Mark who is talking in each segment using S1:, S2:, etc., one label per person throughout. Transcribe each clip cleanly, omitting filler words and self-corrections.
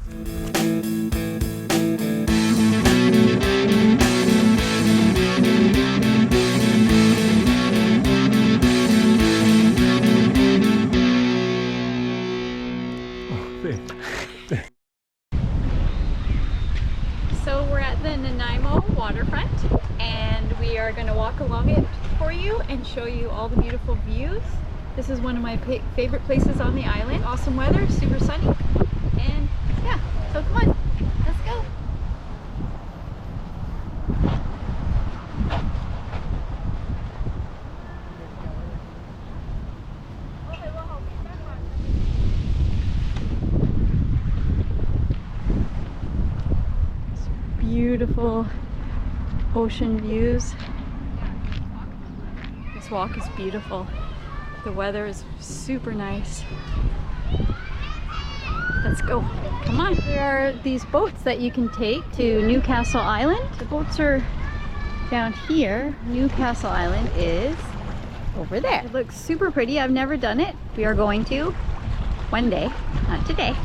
S1: So we're at the Nanaimo waterfront and we are going to walk along it for you and show you all the beautiful views. This is one of my favorite places on the island. Awesome weather, super sunny, and yeah, so come on, let's go. Beautiful ocean views. This walk is beautiful. The weather is super nice. Let's go. Come on. There are these boats that you can take to Newcastle Island. The boats are down here. Newcastle Island is over there. It looks super pretty. I've never done it. We are going to one day, not today.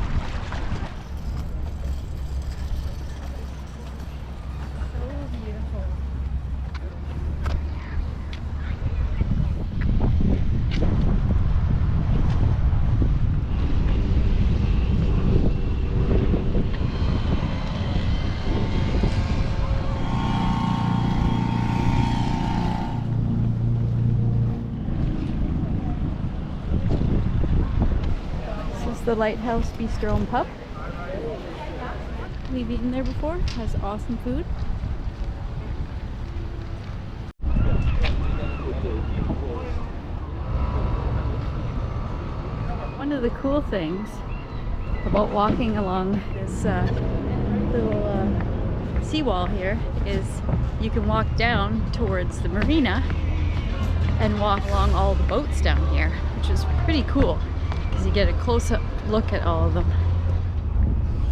S1: The Lighthouse Bistro and Pub. We've eaten there before. Has awesome food. One of the cool things about walking along this little seawall here is you can walk down towards the marina and walk along all the boats down here, which is pretty cool. You get a close-up look at all of them.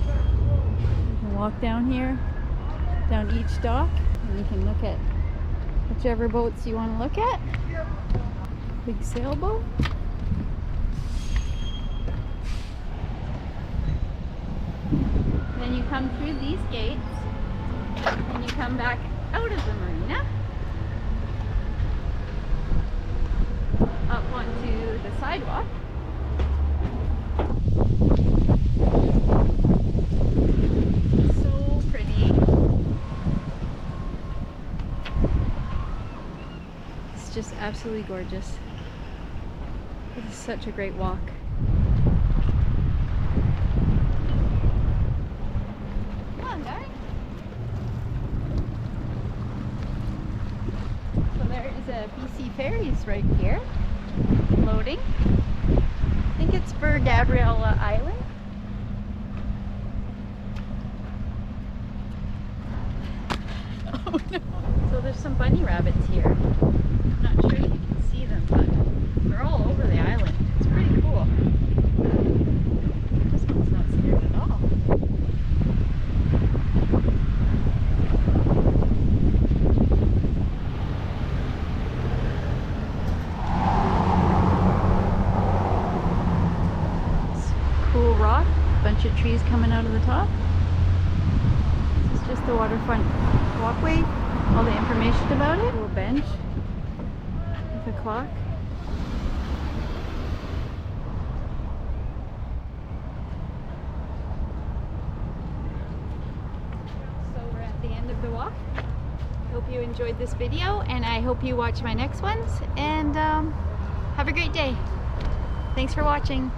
S1: You can walk down here, down each dock, and you can look at whichever boats you want to look at. Big sailboat. Then you come through these gates, and you come back out of the marina, up onto the sidewalk. So pretty. It's just absolutely gorgeous. This is such a great walk. Come on, guys. So there is a BC Ferries right here, loading. I think it's for Gabriola Island. Oh no! So there's some bunny rabbits here. I'm not sure you can see them, but they're all over the island. It's pretty cool. This one's not scared at all. Cool rock, bunch of trees coming out of the top. This is just the waterfront walkway, all the information about it. A little bench with a clock. So we're at the end of the walk. I hope you enjoyed this video, and I hope you watch my next ones, and have a great day. Thanks for watching.